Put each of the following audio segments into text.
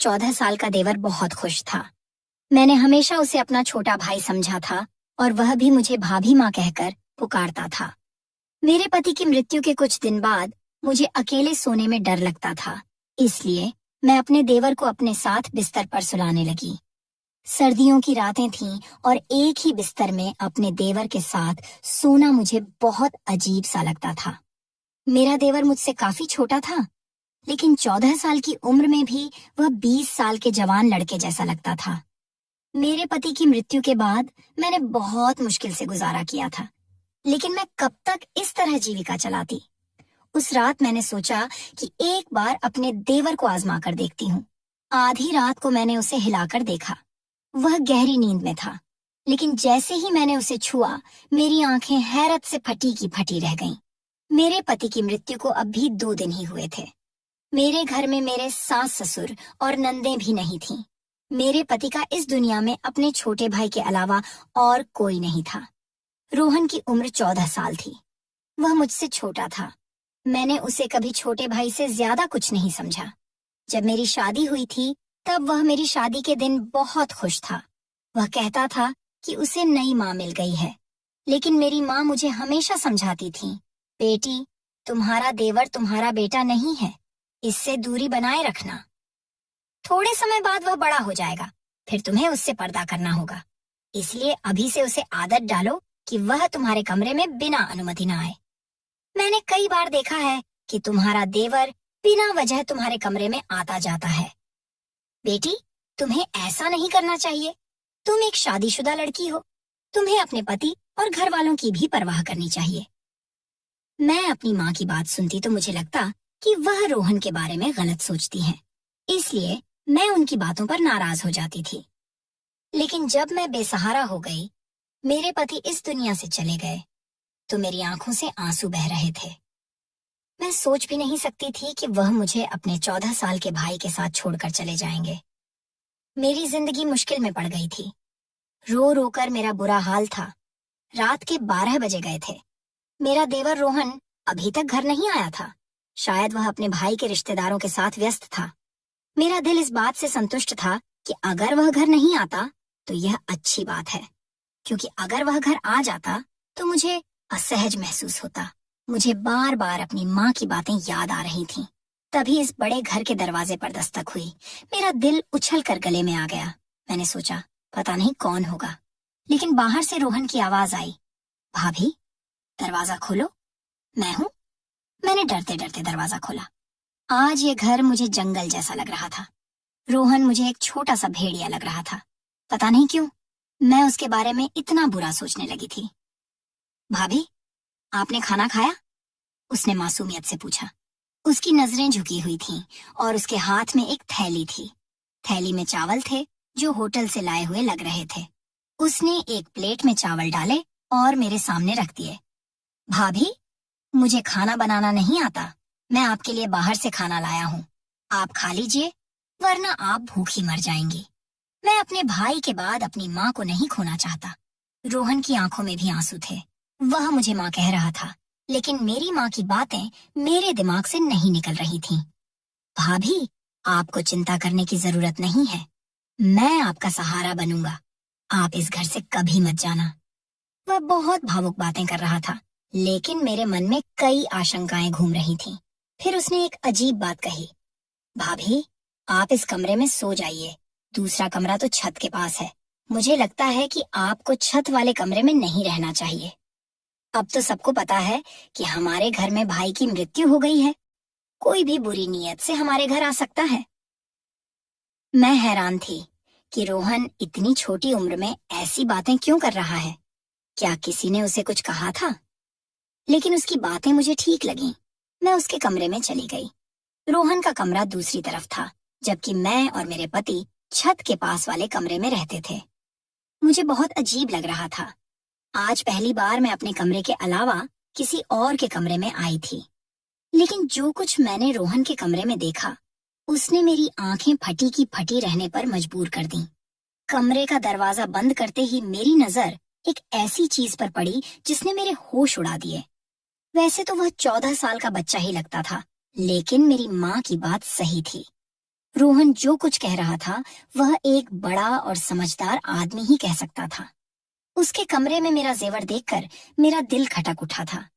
14 साल का देवर बहुत खुश था। मैंने हमेशा उसे अपना छोटा भाई समझा था और वह भी मुझे भाभी माँ कहकर पुकारता था। मेरे पति की मृत्यु के कुछ दिन बाद मुझे अकेले सोने में डर लगता था, इसलिए मैं अपने देवर को अपने साथ बिस्तर पर सुलाने लगी। सर्दियों की रातें थीं और एक ही बिस्तर में अपने देवर के साथ सोना मुझे बहुत अजीब सा लगता था। मेरा देवर मुझसे काफी छोटा था, लेकिन 14 साल की उम्र में भी वह 20 साल के जवान लड़के जैसा लगता था। मेरे पति की मृत्यु के बाद मैंने बहुत मुश्किल से गुजारा किया था, लेकिन मैं कब तक इस तरह जीविका चलाती। उस रात मैंने सोचा कि एक बार अपने देवर को आजमा कर देखती हूँ। आधी रात को मैंने उसे हिलाकर देखा। वह गहरी नींद में था, लेकिन जैसे ही मैंने उसे छुआ, मेरी आंखें हैरत से फटी की फटी रह गईं। मेरे पति की मृत्यु को अब भी 2 दिन ही हुए थे। मेरे घर में मेरे सास ससुर और नंदें भी नहीं थीं। मेरे पति का इस दुनिया में अपने छोटे भाई के अलावा और कोई नहीं था। रोहन की उम्र 14 साल थी। वह मुझसे छोटा था। मैंने उसे कभी छोटे भाई से ज्यादा कुछ नहीं समझा। जब मेरी शादी हुई थी, तब वह मेरी शादी के दिन बहुत खुश था। वह कहता था कि उसे नई माँ मिल गई है, लेकिन मेरी माँ मुझे हमेशा समझाती थी, बेटी, तुम्हारा देवर तुम्हारा बेटा नहीं है, इससे दूरी बनाए रखना। थोड़े समय बाद वह बड़ा हो जाएगा, फिर तुम्हें उससे पर्दा करना होगा। इसलिए अभी से उसे आदत डालो कि वह तुम्हारे कमरे में बिना अनुमति न आए। मैंने कई बार देखा है कि तुम्हारा देवर बिना वजह तुम्हारे कमरे में आता जाता है। बेटी, तुम्हें ऐसा नहीं करना चाहिए। तुम एक शादीशुदा लड़की हो। तुम्हें अपने पति और घर वालों की भी परवाह करनी चाहिए। मैं अपनी माँ की बात सुनती तो मुझे लगता कि वह रोहन के बारे में गलत सोचती हैं। इसलिए मैं उनकी बातों पर नाराज हो जाती थी। लेकिन जब मैं बेसहारा हो गई, मेरे पति इस दुनिया से चले गए, तो मेरी आंखों से आंसू बह रहे थे। मैं सोच भी नहीं सकती थी कि वह मुझे अपने 14 साल के भाई के साथ छोड़कर चले जाएंगे। मेरी जिंदगी मुश्किल में पड़ गई थी। रो रो कर मेरा बुरा हाल था। रात के 12 बजे गए थे। मेरा देवर रोहन अभी तक घर नहीं आया था। शायद वह अपने भाई के रिश्तेदारों के साथ व्यस्त था। मेरा दिल इस बात से संतुष्ट था कि अगर वह घर नहीं आता तो यह अच्छी बात है, क्योंकि अगर वह घर आ जाता तो मुझे असहज महसूस होता। मुझे बार बार अपनी माँ की बातें याद आ रही थीं। तभी इस बड़े घर के दरवाजे पर दस्तक हुई। मेरा दिल उछल कर गले में आ गया। मैंने सोचा, पता नहीं कौन होगा, लेकिन बाहर से रोहन की आवाज आई, भाभी, दरवाजा खोलो, मैं हूँ। मैंने डरते डरते दरवाजा खोला। आज ये घर मुझे जंगल जैसा लग रहा था। रोहन मुझे एक छोटा सा भेड़िया लग रहा था। पता नहीं क्यों मैं उसके बारे में इतना बुरा सोचने लगी थी। भाभी, आपने खाना खाया? उसने मासूमियत से पूछा। उसकी नजरें झुकी हुई थीं और उसके हाथ में एक थैली थी। थैली में चावल थे जो होटल से लाए हुए लग रहे थे। उसने एक प्लेट में चावल डाले और मेरे सामने रख दिए। भाभी, मुझे खाना बनाना नहीं आता। मैं आपके लिए बाहर से खाना लाया हूँ। आप खा लीजिए, वरना आप भूखी मर जाएंगी। मैं अपने भाई के बाद अपनी माँ को नहीं खोना चाहता। रोहन की आंखों में भी आंसू थे। वह मुझे माँ कह रहा था, लेकिन मेरी माँ की बातें मेरे दिमाग से नहीं निकल रही थीं। भाभी, आपको चिंता करने की जरूरत नहीं है। मैं आपका सहारा बनूंगा। आप इस घर से कभी मत जाना। वह बहुत भावुक बातें कर रहा था, लेकिन मेरे मन में कई आशंकाएं घूम रही थीं। फिर उसने एक अजीब बात कही, भाभी, आप इस कमरे में सो जाइए। दूसरा कमरा तो छत के पास है। मुझे लगता है कि आपको छत वाले कमरे में नहीं रहना चाहिए। अब तो सबको पता है कि हमारे घर में भाई की मृत्यु हो गई है। कोई भी बुरी नीयत से हमारे घर आ सकता है। मैं हैरान थी कि रोहन इतनी छोटी उम्र में ऐसी बातें क्यों कर रहा है। क्या किसी ने उसे कुछ कहा था? लेकिन उसकी बातें मुझे ठीक लगीं। मैं उसके कमरे में चली गई। रोहन का कमरा दूसरी तरफ था, जबकि मैं और मेरे पति छत के पास वाले कमरे में रहते थे। मुझे बहुत अजीब लग रहा था। आज पहली बार मैं अपने कमरे के अलावा किसी और के कमरे में आई थी। लेकिन जो कुछ मैंने रोहन के कमरे में देखा, उसने मेरी आंखें फटी की फटी रहने पर मजबूर कर दी। कमरे का दरवाजा बंद करते ही मेरी नजर एक ऐसी चीज पर पड़ी जिसने मेरे होश उड़ा दिए। वैसे तो वह 14 साल का बच्चा ही लगता था, लेकिन मेरी माँ की बात सही थी। रोहन जो कुछ कह रहा था वह एक बड़ा और समझदार आदमी ही कह सकता था। उसके कमरे में मेरा जेवर देखकर मेरा दिल खटक उठा था।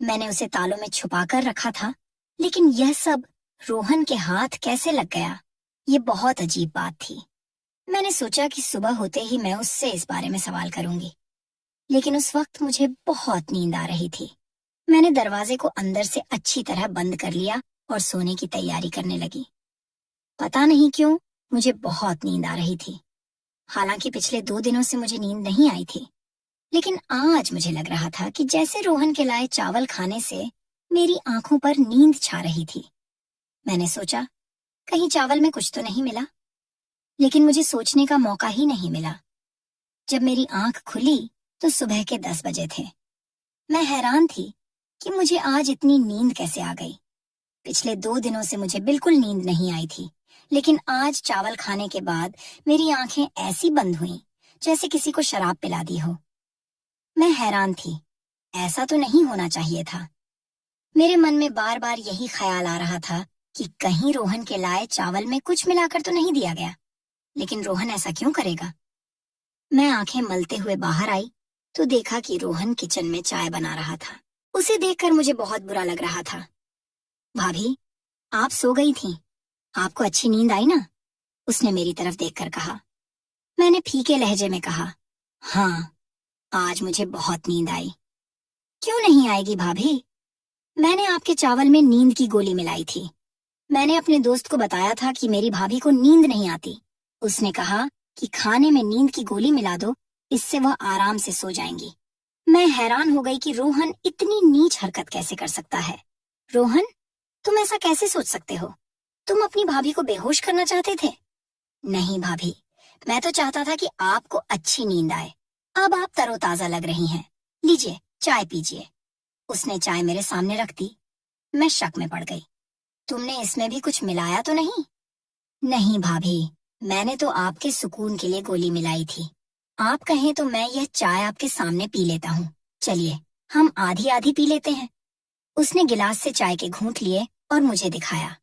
मैंने उसे तालों में छुपा कर रखा था, लेकिन यह सब रोहन के हाथ कैसे लग गया, ये बहुत अजीब बात थी। मैंने सोचा कि सुबह होते ही मैं उससे इस बारे में सवाल करूंगी, लेकिन उस वक्त मुझे बहुत नींद आ रही थी। मैंने दरवाजे को अंदर से अच्छी तरह बंद कर लिया और सोने की तैयारी करने लगी। पता नहीं क्यों मुझे बहुत नींद आ रही थी। हालांकि पिछले 2 दिनों से मुझे नींद नहीं आई थी, लेकिन आज मुझे लग रहा था कि जैसे रोहन के लाए चावल खाने से मेरी आंखों पर नींद छा रही थी। मैंने सोचा कहीं चावल में कुछ तो नहीं मिला, लेकिन मुझे सोचने का मौका ही नहीं मिला। जब मेरी आंख खुली तो सुबह के 10 बजे थे। मैं हैरान थी कि मुझे आज इतनी नींद कैसे आ गई। पिछले 2 दिनों से मुझे बिल्कुल नींद नहीं आई थी, लेकिन आज चावल खाने के बाद मेरी आंखें ऐसी बंद हुईं जैसे किसी को शराब पिला दी हो। मैं हैरान थी, ऐसा तो नहीं होना चाहिए था। मेरे मन में बार बार यही ख्याल आ रहा था कि कहीं रोहन के लाए चावल में कुछ मिलाकर तो नहीं दिया गया। लेकिन रोहन ऐसा क्यों करेगा? मैं आंखें मलते हुए बाहर आई तो देखा कि रोहन किचन में चाय बना रहा था। उसे देखकर मुझे बहुत बुरा लग रहा था। भाभी, आप सो गई थीं? आपको अच्छी नींद आई ना? उसने मेरी तरफ देखकर कहा। मैंने फीके लहजे में कहा, हाँ, आज मुझे बहुत नींद आई। क्यों नहीं आएगी भाभी? मैंने आपके चावल में नींद की गोली मिलाई थी। मैंने अपने दोस्त को बताया था कि मेरी भाभी को नींद नहीं आती। उसने कहा कि खाने में नींद की गोली मिला दो, इससे वह आराम से सो जाएंगी। मैं हैरान हो गई कि रोहन इतनी नीच हरकत कैसे कर सकता है। रोहन, तुम ऐसा कैसे सोच सकते हो? तुम अपनी भाभी को बेहोश करना चाहते थे? नहीं भाभी, मैं तो चाहता था कि आपको अच्छी नींद आए। अब आप तरोताजा लग रही हैं। लीजिए, चाय पीजिए। उसने चाय मेरे सामने रख दी। मैं शक में पड़ गई। तुमने इसमें भी कुछ मिलाया तो नहीं? नहीं भाभी, मैंने तो आपके सुकून के लिए गोली मिलाई थी। आप कहें तो मैं यह चाय आपके सामने पी लेता हूँ। चलिए, हम आधी आधी पी लेते हैं। उसने गिलास से चाय के घूंट लिए और मुझे दिखाया।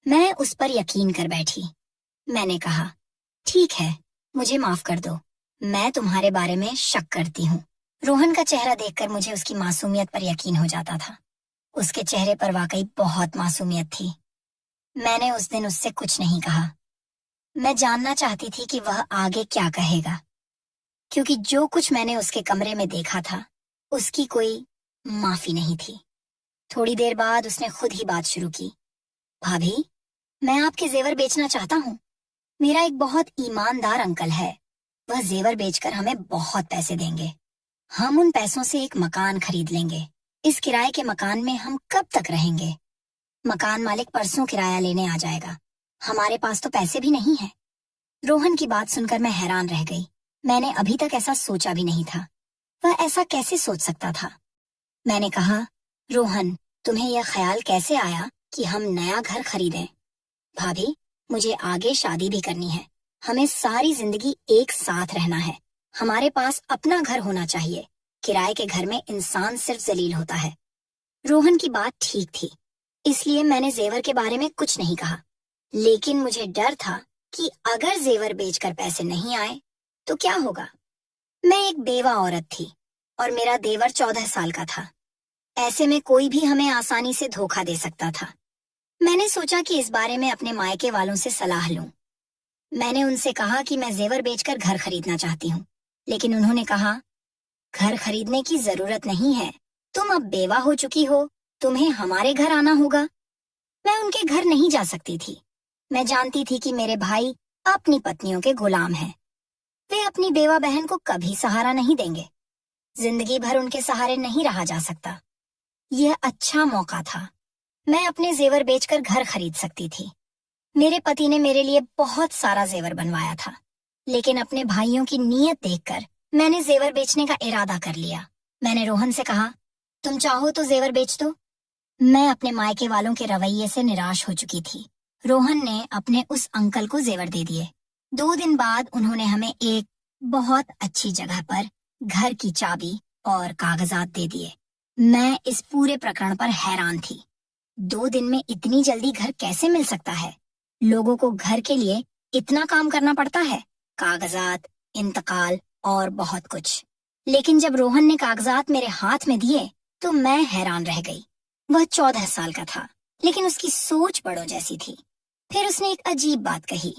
मैं उस पर यकीन कर बैठी। मैंने कहा, ठीक है, मुझे माफ कर दो। मैं तुम्हारे बारे में शक करती हूँ। रोहन का चेहरा देखकर मुझे उसकी मासूमियत पर यकीन हो जाता था। उसके चेहरे पर वाकई बहुत मासूमियत थी। मैंने उस दिन उससे कुछ नहीं कहा। मैं जानना चाहती थी कि वह आगे क्या कहेगा, क्योंकि जो कुछ मैंने उसके कमरे में देखा था उसकी कोई माफी नहीं थी। थोड़ी देर बाद उसने खुद ही बात शुरू की। भाभी, मैं आपके जेवर बेचना चाहता हूँ। मेरा एक बहुत ईमानदार अंकल है। वह जेवर बेचकर हमें बहुत पैसे देंगे। हम उन पैसों से एक मकान खरीद लेंगे। इस किराए के मकान में हम कब तक रहेंगे? मकान मालिक परसों किराया लेने आ जाएगा। हमारे पास तो पैसे भी नहीं है। रोहन की बात सुनकर मैं हैरान रह गई। मैंने अभी तक ऐसा सोचा भी नहीं था। वह ऐसा कैसे सोच सकता था? मैंने कहा, रोहन, तुम्हें यह ख्याल कैसे आया कि हम नया घर खरीदें? भाभी, मुझे आगे शादी भी करनी है। हमें सारी जिंदगी एक साथ रहना है। हमारे पास अपना घर होना चाहिए। किराए के घर में इंसान सिर्फ जलील होता है। रोहन की बात ठीक थी, इसलिए मैंने जेवर के बारे में कुछ नहीं कहा। लेकिन मुझे डर था कि अगर जेवर बेचकर पैसे नहीं आए तो क्या होगा। मैं एक बेवा औरत थी और मेरा देवर 14 साल का था। ऐसे में कोई भी हमें आसानी से धोखा दे सकता था। मैंने सोचा कि इस बारे में अपने मायके वालों से सलाह लूं। मैंने उनसे कहा कि मैं जेवर बेचकर घर खरीदना चाहती हूँ, लेकिन उन्होंने कहा, घर खरीदने की जरूरत नहीं है। तुम अब बेवा हो चुकी हो, तुम्हें हमारे घर आना होगा। मैं उनके घर नहीं जा सकती थी। मैं जानती थी कि मेरे भाई अपनी पत्नियों के गुलाम हैं। वे अपनी बेवा बहन को कभी सहारा नहीं देंगे। जिंदगी भर उनके सहारे नहीं रहा जा सकता। यह अच्छा मौका था। मैं अपने जेवर बेचकर घर खरीद सकती थी। मेरे पति ने मेरे लिए बहुत सारा जेवर बनवाया था, लेकिन अपने भाइयों की नीयत देखकर मैंने जेवर बेचने का इरादा कर लिया। मैंने रोहन से कहा, तुम चाहो तो जेवर बेच दो। मैं अपने मायके वालों के रवैये से निराश हो चुकी थी। रोहन ने अपने उस अंकल को जेवर दे दिए। 2 दिन बाद उन्होंने हमें एक बहुत अच्छी जगह पर घर की चाबी और कागजात दे दिए। मैं इस पूरे प्रकरण पर हैरान थी। 2 दिन में इतनी जल्दी घर कैसे मिल सकता है? लोगों को घर के लिए इतना काम करना पड़ता है, कागजात, इंतकाल और बहुत कुछ। लेकिन जब रोहन ने कागजात मेरे हाथ में दिए तो मैं हैरान रह गई। वह 14 साल का था, लेकिन उसकी सोच बड़ों जैसी थी। फिर उसने एक अजीब बात कही।